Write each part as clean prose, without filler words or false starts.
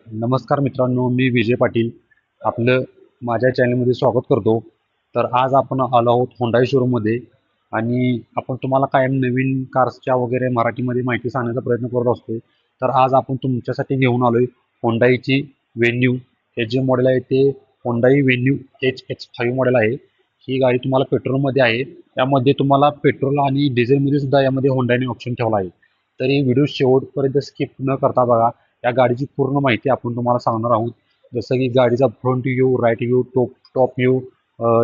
नमस्कार मित्रांनो, मी विजय पाटील आपलं माझ्या चॅनलमध्ये स्वागत करतो. तर आज आपण आलो आहोत होंडाई शोरूममध्ये आणि आपण तुम्हाला कायम नवीन कार्सच्या वगैरे मराठीमध्ये माहिती सांगण्याचा प्रयत्न करत असतो. तर आज आपण तुमच्यासाठी घेऊन आलोय होंडाईची व्हेन्यू. हे जे मॉडेल आहे ते होंडाई व्हेन्यू HX5 मॉडेल आहे. ही गाडी तुम्हाला पेट्रोलमध्ये आहे. यामध्ये तुम्हाला पेट्रोल आणि डिझेलमध्ये सुद्धा यामध्ये होंडाईने ऑप्शन ठेवला आहे. तरी व्हिडिओ शेवटपर्यंत स्किप न करता बघा. या गाडीची पूर्ण माहिती आपण तुम्हाला सांगणार आहोत. जसं की गाडीचा front view, right view, top view,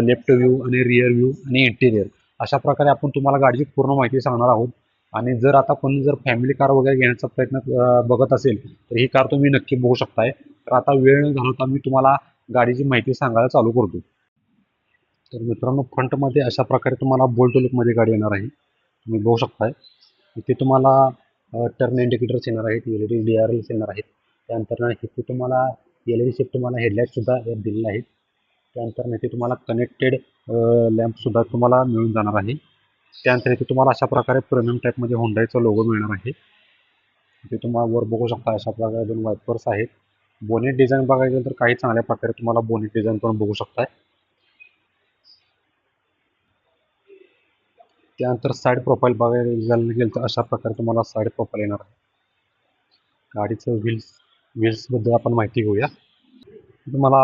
left view आणि रिअर व्ह्यू आणि इंटेरियर अशा प्रकारे आपण तुम्हाला गाडीची पूर्ण माहिती सांगणार आहोत. आणि जर आता कोणी जर फॅमिली कार वगैरे घेण्याचा प्रयत्न बघत असेल तर ही कार तुम्ही नक्की बघू शकताय. तर आता वेळ न घालवता मी तुम्हाला गाडीची माहिती सांगायला चालू करतो. तर मित्रांनो, फ्रंटमध्ये अशा प्रकारे तुम्हाला बोल्ट लुकमध्ये गाडी येणार आहे. तुम्ही बघू शकताय. इथे तुम्हाला टर्न इंडिकेटर्स येणार आहेत, LED DRLs येणार आहेत. त्यानंतर इथे तुम्हाला LED शिफ्ट तुम्हाला हेडलाईटसुद्धा दिलेले आहेत. त्यानंतर इथे तुम्हाला कनेक्टेड लॅम्पसुद्धा तुम्हाला मिळून जाणार आहे. त्यानंतर इथे तुम्हाला अशा प्रकारे प्रीमियम टाईपमध्ये होंडाईचा लोगो मिळणार आहे. इथे तुम्हाला वर बघू शकता अशा प्रकारे 2 वायपर्स आहेत. बोनेट डिझाईन बघायचं तर काही चांगल्या प्रकारे तुम्हाला बोनेट डिझाईन पण बघू शकताय. त्यानंतर साईड प्रोफाईल बघायला गेलं तर अशा प्रकारे तुम्हाला साईड प्रोफाईल येणार आहे. गाडीचं व्हील्सबद्दल आपण माहिती घेऊया. तुम्हाला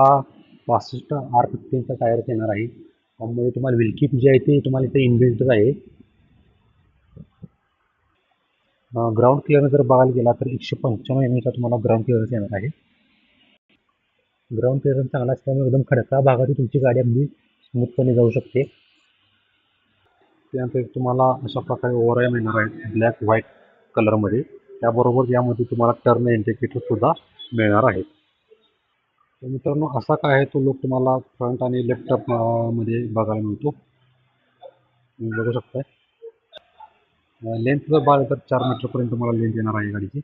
65 R15चा टायर्स येणार आहे. त्यामुळे तुम्हाला व्हील किट जे आहे ते तुम्हाला इथे इनबिल्टच आहे. ग्राउंड क्लिअरन्स जर बघायला गेला तर 195 mm तुम्हाला ग्राउंड क्लिअरन्स येणार आहे. ग्राउंड क्लिअरन्स चांगला असल्यामुळे एकदम खडकाळ भागातही तुमची गाडी अगदी स्मूथपणे जाऊ शकते. त्यानंतर तुम्हाला अशा प्रकारे ओव्हरऑल येणार आहे ब्लॅक व्हाईट कलरमध्ये. त्याबरोबर यामध्ये तुम्हाला टर्न इंडिकेटर सुद्धा मिळणार आहे. तर मित्रांनो, असा काय आहे तो लुक तुम्हाला फ्रंट आणि लेफ्ट मध्ये बघायला मिळतो. तुम्ही बघू शकताय. लेंथ जर बघायला तर 4 मीटरपर्यंत तुम्हाला लेंथ येणार आहे गाडीची.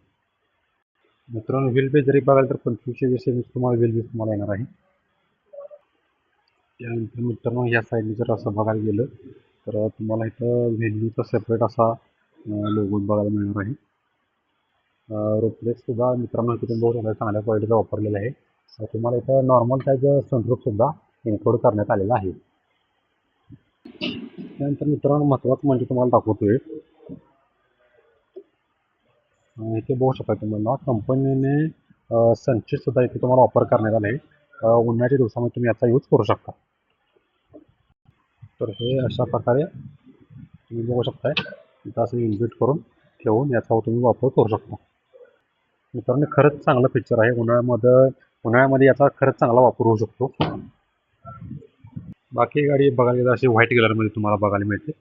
मित्रांनो, व्हील बेस जरी बघायला तर 2520 mm तुम्हाला व्हील बेस तुम्हाला येणार आहे. त्यानंतर मित्रांनो, या साईडने जर असं बघायला गेलं तर तुम्हाला इथं व्हेन्यूचा सेपरेट असा लोगो बघायला मिळणार आहे. सुद्धा मित्रांनो इथे तुम्ही बघू शकता चांगल्या क्वालिटीचा वापरलेला आहे. तुम्हाला इथं नॉर्मल साईज सनरूफसुद्धा इन्क्लूड करण्यात आलेला आहे. त्यानंतर मित्रांनो, महत्त्वाचं म्हणजे तुम्हाला दाखवतोय. इथे बघू शकता तुम्हाला कंपनीने सनशीटसुद्धा इथे तुम्हाला ऑफर करण्यात आले आहे. उन्हाळ्याच्या दिवसामध्ये तुम्ही याचा यूज करू शकता. तर हे अशा प्रकारे तुम्ही बघू शकताय. इथं असं इन्व्हिट करून ठेवून याचा तुम्ही वापर करू शकता. मित्रांनो, खरंच चांगलं फीचर आहे. उन्हाळ्यामध्ये याचा खरंच चांगला वापर होऊ शकतो. बाकी गाडी बघायला गेलं अशी व्हाईट कलरमध्ये तुम्हाला बघायला मिळते.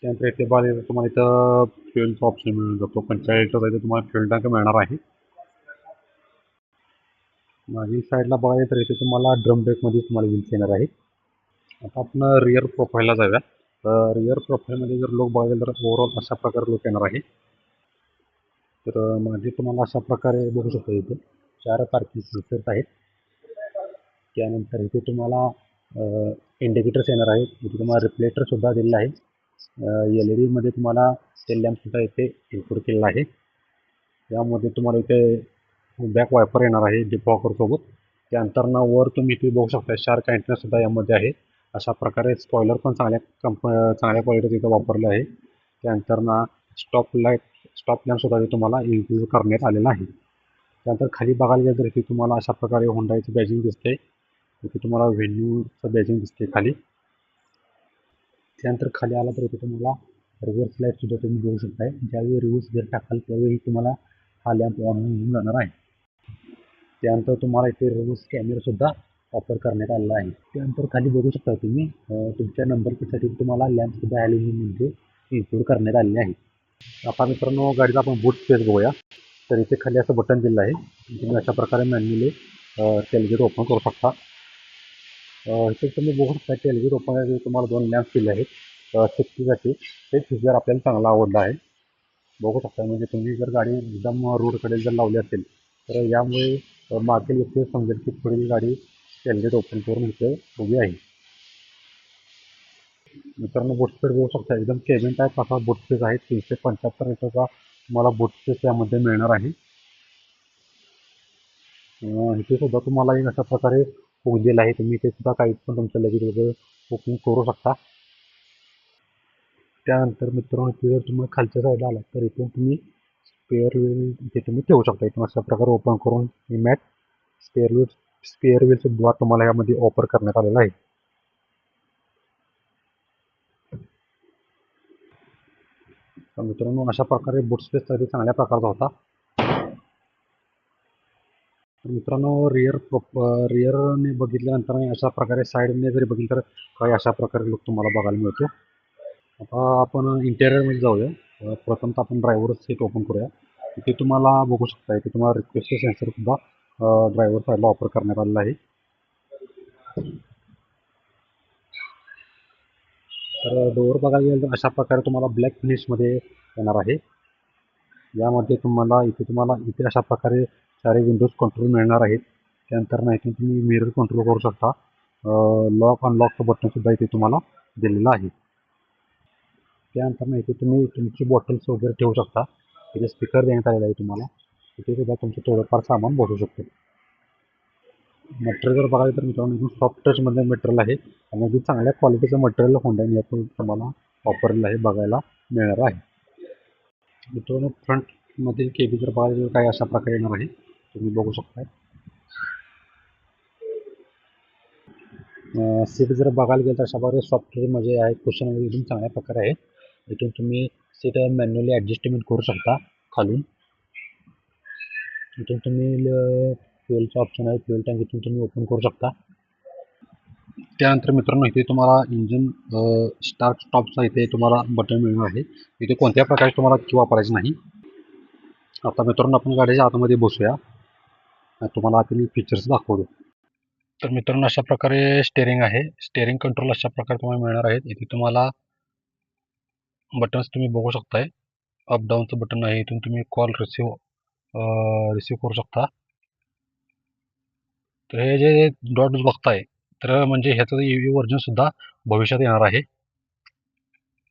त्यानंतर इथे बघायला तुम्हाला इथं फ्युएलचा ऑप्शन मिळून जातो. 45 लिटरचा इथे तुम्हाला फ्युएल टँक मिळणार आहे. मागील साईडला बघायला तर इथे तुम्हाला ड्रम ब्रेकमध्ये तुम्हाला व्हील्स येणार आहेत. आता आपण रिअर प्रोफाईलला जाऊया. रिअर प्रोफाईलमध्ये जर लुक बघायला तर ओव्हरऑल अशा प्रकारे लुक येणार आहे. तर मागे तुम्हाला अशा प्रकारे बघू शकतो इथे 4 पार्किंग सेन्सर्स आहेत. त्यानंतर इथे तुम्हाला इंडिकेटर्स येणार आहेत. इथे तुम्हाला रिफ्लेक्टरसुद्धा दिलेला आहे. LED तुम्हाला टेल लॅम्पसुद्धा इथे इन्क्लूड केलेला आहे. यामध्ये तुम्हाला इथे बॅक वायपर येणार आहे डिफॉकरसोबत. त्यानंतर वर तुम्ही इथे बघू शकता शार्क अँटेनासुद्धा यामध्ये आहे. अशा प्रकारे स्पॉयलर पण चांगल्या क्वालिटीचं इथं वापरलं आहे. त्यानंतर स्टॉप लॅम्पसुद्धा तुम्हाला इन्क्लूड करण्यात आलेला आहे. त्यानंतर खाली बघायला गेलं तर इथे तुम्हाला अशा प्रकारे होंडाईचं बॅजिंग दिसते. इथे तुम्हाला व्हेन्यूचं बॅजिंग दिसते खाली. त्यानंतर खाली आला तर इथे तुम्हाला रिव्हर्स लाईटसुद्धा तुम्ही बघू शकताय. ज्यावेळी रिव्हर्स जर टाकाल त्यावेळी तुम्हाला हा लॅम्प ऑन होऊन जाणार आहे. त्यानंतर तुम्हाला इथे रिव्हर्स कॅमेरासुद्धा वापर करण्यात आलेला आहे. त्यानंतर खाली बघू शकता तुम्ही तुमच्या नंबर प्लेटसाठी तुम्हाला लॅम्पसुद्धा ॲल्युमिनियममध्ये इन्क्लूड करण्यात आलेले आहे. आता मित्रांनो, गाडीचा आपण बूट स्पेस बघूया. तर इथे खाली असं बटन दिलं आहे. तुम्ही अशा प्रकारे मॅन्युअली टेलगेट ओपन करू शकता. इथे तुम्ही बघू शकता टेलगेट ओपन करायचे तुम्हाला 2 लॅम्प दिले आहेत सेफ्टीसाठी. ते फीचर आपल्याला चांगला आवडला आहे. बघू शकता म्हणजे तुम्ही जर गाडी एकदम रोडकडे जर लावली असेल तर यामुळे मागील व्यक्ती समजेल की पुढील गाडी टेलगेट ओपन करून इथे उभी आहे. मित्रांनो, बूट स्पेस बघू शकता एकदम केबिन टाईप असा बूट स्पेस आहे. 375 लिटरचा तुम्हाला बूट स्पेस यामध्ये मिळणार आहे. इथे सुद्धा तुम्हाला एक अशा प्रकारे हुक दिला आहे. तुम्ही इथे सुद्धा काही पण तुमचं लगेच वगैरे बुकिंग करू शकता. त्यानंतर मित्रांनो इथे जर तुम्ही खालच्या साईडला आलात तर इथून तुम्ही स्पेअर व्हील इथे तुम्ही ठेवू शकता. इथून अशा प्रकारे ओपन करून ही मॅट स्पेअर व्हील सुद्धा तुम्हाला यामध्ये ऑफर करण्यात आलेला आहे. तर मित्रांनो अशा प्रकारे बूट स्पेस अगदी चांगल्या प्रकारचा होता. तर मित्रांनो रिअरने बघितल्यानंतर अशा प्रकारे साईडने जरी बघितलं तर काही अशा प्रकारे लुक तुम्हाला बघायला मिळतो. आता आपण इंटेरियरमध्ये जाऊया. प्रथमतः आपण ड्रायव्हर सीट ओपन करूया. इथे तुम्हाला बघू शकता, इथे तुम्हाला रिक्वेस्ट सेन्सर सुद्धा ड्रायव्हर साईडला ऑफर करण्यात आलेला आहे. तर डोअर बघायला गेलं तर अशा प्रकारे तुम्हाला ब्लॅक फिनिशमध्ये येणार आहे. यामध्ये इथे अशा प्रकारे सारे विंडोज कंट्रोल मिळणार आहेत. त्यानंतर इथे तुम्ही मिरर कंट्रोल करू शकता. लॉक अनलॉकचं बटन सुद्धा इथे तुम्हाला दिलेलं आहे. त्यानंतर इथे तुम्ही तुमची बॉटल्स वगैरे ठेवू शकता. इथे स्पीकर देण्यात आलेला आहे तुम्हाला. इथे सुद्धा तुमचं थोडंफार सामान बसू शकतो. मटेरियल जर बघायला तर मित्रांनो एकदम सॉफ्ट टचमध्ये मटेरियल आहे आणि अगदी चांगल्या क्वालिटीचं मटेरियल होंडाने यातून तुम्हाला वापरलेलं आहे बघायला मिळणार आहे. मित्रांनो फ्रंटमधील केबी जर बघायला गेलं काय अशा प्रकारे येणार आहे, तुम्ही बघू शकता. सीट जर बघायला गेलं तर अशा प्रकारे सॉफ्टवेअरमध्ये आहे, कुशन वगैरे एकदम चांगल्या प्रकारे आहे. इथून तुम्ही सीट मॅन्युअली ॲडजस्टमेंट करू शकता खालून. इथून तुम्ही फ्युएलचा ऑप्शन आहे, फ्युएल टँक इथून तुम्ही ओपन करू शकता. त्यानंतर मित्रांनो इथे तुम्हाला इंजिन स्टार्ट स्टॉपचा इथे तुम्हाला बटन मिळणार आहे. इथे कोणत्या प्रकारे तुम्हाला की वापरायचं नाही. आता मित्रांनो आपण गाडीच्या आतमध्ये बसूया. तुम्हाला आतील फीचर्स दाखवतो. तर मित्रांनो अशा प्रकारे स्टेअरिंग आहे. स्टेअरिंग कंट्रोल अशा प्रकारे तुम्हाला मिळणार आहेत. इथे तुम्हाला बटन्स तुम्ही बघू शकताय. अप डाऊनचं बटन आहे. इथून तुम्ही कॉल रिसिव्ह करू शकता. तर हे जे डॉट्स बघताय तर म्हणजे ह्याचं EV व्हर्जन सुद्धा भविष्यात येणार आहे.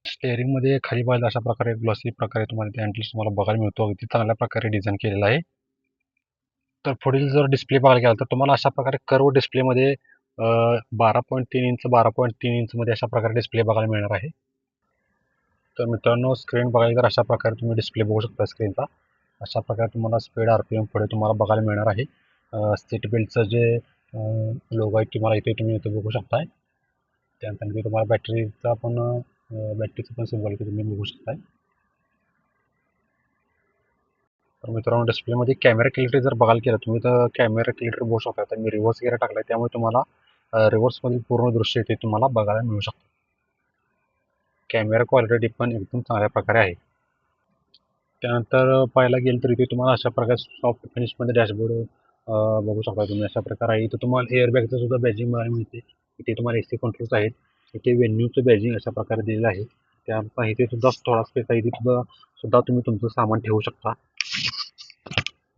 स्टेअरिंगमध्ये खाली पाहिजे अशा प्रकारे ग्लॉसी प्रकारे तुम्हाला ते हँडल्स तुम्हाला बघायला मिळतो. अगदी चांगल्या प्रकारे डिझाईन केलेला आहे. तर पुढील जर डिस्प्ले बघायला गेला तर तुम्हाला अशा प्रकारे कर्व डिस्प्लेमध्ये 12.3 इंचमध्ये अशा प्रकारे डिस्प्ले बघायला मिळणार आहे. तर मित्रांनो स्क्रीन बघायला तर अशा प्रकारे तुम्ही डिस्प्ले बघू शकता स्क्रीनचा. अशा प्रकारे तुम्हाला स्पीड RPM पुढे तुम्हाला बघायला मिळणार आहे. सीट बेल्टचं जे लोगो आहे तुम्हाला तुम्ही इथे बघू शकताय. त्यानंतर तुम्हाला बॅटरीचं पण सिम्बॉल इथे तुम्ही बघू शकताय. तर मित्रांनो डिस्प्लेमध्ये कॅमेरा क्लिअरिटी जर बघायला केलं तुम्ही तर कॅमेरा क्लिअरिटी बघू शकता. तर मी रिव्हर्स गिअर टाकलाय त्यामुळे तुम्हाला रिव्हर्समधील पूर्ण दृश्य इथे तुम्हाला बघायला मिळू शकतं. कॅमेरा क्वालिटी पण एकदम चांगल्या प्रकारे आहे. त्यानंतर पाहायला गेलं तर इथे तुम्हाला अशा प्रकारे सॉफ्ट फिनिशमध्ये डॅशबोर्ड बघू शकता तुम्ही. अशा प्रकारे आहे. इथे तुम्हाला एअरबॅगचं सुद्धा बॅजिंग बघायला मिळते. इथे तुम्हाला AC कंट्रोल्स आहेत. इथे व्हेन्यूचं बॅजिंग अशा प्रकारे दिलेलं आहे. त्यानंतर इथे सुद्धा थोडा स्पेस आहे. इथे सुद्धा तुम्ही तुमचं सामान ठेवू शकता.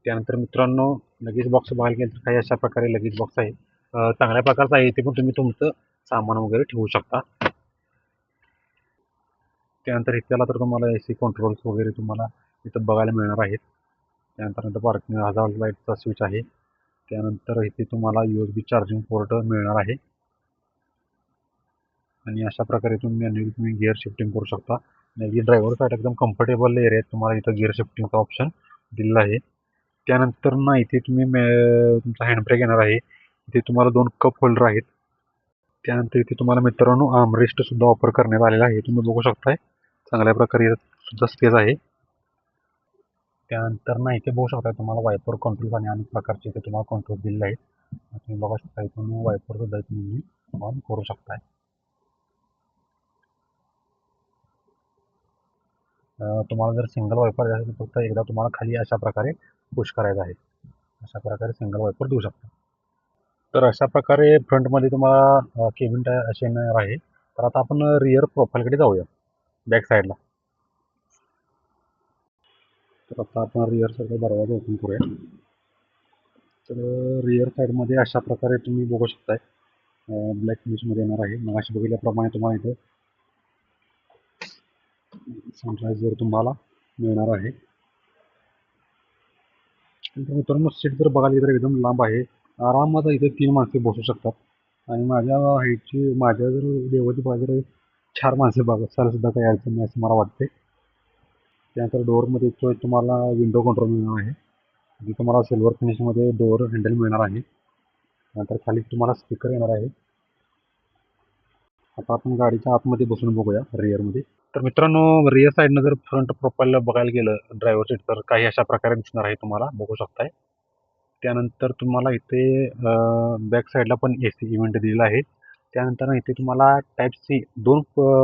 त्यानंतर मित्रांनो लगेज बॉक्स बघायला गेलं तर काही अशा प्रकारे लगेज बॉक्स आहे. चांगल्या प्रकारचा आहे. इथे पण तुम्ही तुमचं सामान वगैरे ठेवू शकता. त्यानंतर इथल्याला तर तुम्हाला AC कंट्रोल्स वगैरे तुम्हाला इथं बघायला मिळणार आहेत. त्यानंतर इथं पार्किंग हजार्ड लाईटचा स्विच आहे. त्यानंतर इथे तुम्हाला USB चार्जिंग पोर्ट मिळणार आहे. आणि अशा प्रकारे तुम्ही गिअर शिफ्टिंग करू शकता. आणि ड्रायव्हर साईड एकदम कम्फर्टेबल एरिया तुम्हाला इथं गिअर शिफ्टिंगचा ऑप्शन दिलेला आहे. त्यानंतर इथे तुम्ही तुमचा हँडब्रेक येणार आहे. इथे तुम्हाला 2 कप होल्डर आहेत. त्यानंतर इथे तुम्हाला मित्रांनो आर्मरेस्ट सुद्धा ऑफर करण्यात आलेला आहे. तुम्ही बघू शकताय चांगल्या प्रकारे सुद्धा स्पेस आहे. त्यानंतर इथे बघू शकता तुम्हाला वायपर कंट्रोल आणि अनेक प्रकारचे इथे तुम्हाला कंट्रोल दिलेले आहेत. तुम्ही बघू शकता इथून वायपर सुद्धा तुम्ही ऑन करू शकताय. तुम्हाला जर सिंगल वायपर असेल तर फक्त एकदा तुम्हाला खाली अशा प्रकारे पुश करायचं आहे. अशा प्रकारे सिंगल वायपर देऊ शकता. तर अशा प्रकारे फ्रंटमध्ये तुम्हाला केबिन असे येणार आहे. तर आता आपण रिअर प्रोफाईलकडे जाऊया बॅक साईडला. तर आता आपण रिअर साईडचा दरवाजा ओपन करूया. तर रिअर साईडमध्ये अशा प्रकारे तुम्ही बघू शकताय ब्लॅक फिनिशमध्ये येणार आहे. मगाशी बघितल्याप्रमाणे तुम्हाला इथे सनराईजवर तुम्हाला मिळणार आहे. तर मित्रांनो सीट जर बघायला गेलं तर एकदम लांब आहे. आरामात इथे 3 माणसे बसू शकतात. आणि माझ्या हाईटची माझ्या जर देवाची बघायला गेलं 4 माणसे बसायला सुद्धा काही अडचण नाही असं मला वाटते. त्यानंतर डोअरमध्ये तुम्हाला विंडो कंट्रोल मिळणार आहे. आणि तुम्हाला सिल्वर फिनिशमध्ये डोअर हँडल मिळणार आहे. नंतर खाली तुम्हाला स्पीकर येणार आहे. आता आपण गाडीच्या आतमध्ये बसून बघूया रिअरमध्ये. तर मित्रांनो रिअर साईडनं जर फ्रंट प्रोफाईलला बघायला गेलं ड्रायव्हर सीट तर काही अशा प्रकारे दिसणार आहे तुम्हाला बघू शकताय. त्यानंतर तुम्हाला इथे बॅक साईडला पण AC इव्हेंट दिलेला आहे. त्यानंतर इथे तुम्हाला type C 2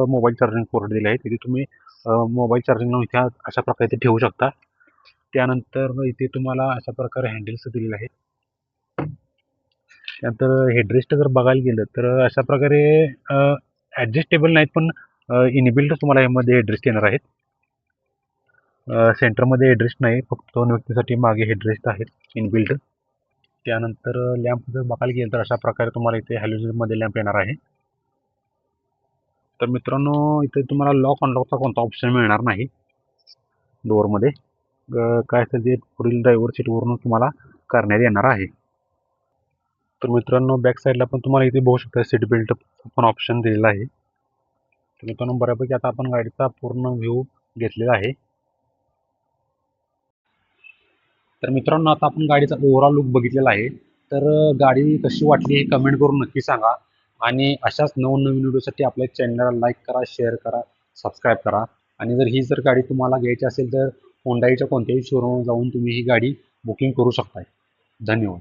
mobile charging port दिले आहेत. इथे तुम्ही मोबाईल चार्जिंग लावून इथे अशा प्रकारे इथे ठेवू शकता. त्यानंतर इथे तुम्हाला अशा प्रकारे हँडल्स दिलेले आहेत. त्यानंतर हेडरेस्ट जर बघायला गेलं तर अशा प्रकारे ॲडजस्टेबल नाहीत पण इनबिल्ट तुम्हाला यामध्ये हेडरेस्ट येणार आहेत. सेंटरमध्ये हेडरेस्ट नाही, फक्त 2 व्यक्तीसाठी मागे हेडरेस्ट आहेत इनबिल्ट. त्यानंतर लॅम्प जर बघायला गेलं तर अशा प्रकारे तुम्हाला इथे हॅलोजनमध्ये लॅम्प येणार आहे. तर मित्रांनो इथे तुम्हाला लॉक अनलॉकचा कोणता ऑप्शन मिळणार नाही डोअरमध्ये. काय असेल ते पुढील ड्रायव्हर सीटवरून तुम्हाला करण्यात येणार आहे. तर मित्रांनो बॅक साईडला पण तुम्हाला इथे बघू शकता सीट बेल्ट पण ऑप्शन दिलेला आहे. तर मित्रांनो बऱ्यापैकी आता आपण गाडीचा पूर्ण व्ह्यू घेतलेला आहे. तर मित्रांनो आता आपण गाडीचा ओव्हरऑल लुक बघितलेला आहे. तर गाडी कशी वाटली हे कमेंट करून नक्की सांगा. आणि अशाच नवनवीन व्हिडिओसाठी आपल्या चॅनलला लाईक करा, शेअर करा, सबस्क्राईब करा. आणि जर गाडी तुम्हाला घ्यायची असेल तर Hyundaiच्या कोणत्याही शोरूमवर जाऊन तुम्ही ही गाडी बुकिंग करू शकताय. धन्यवाद.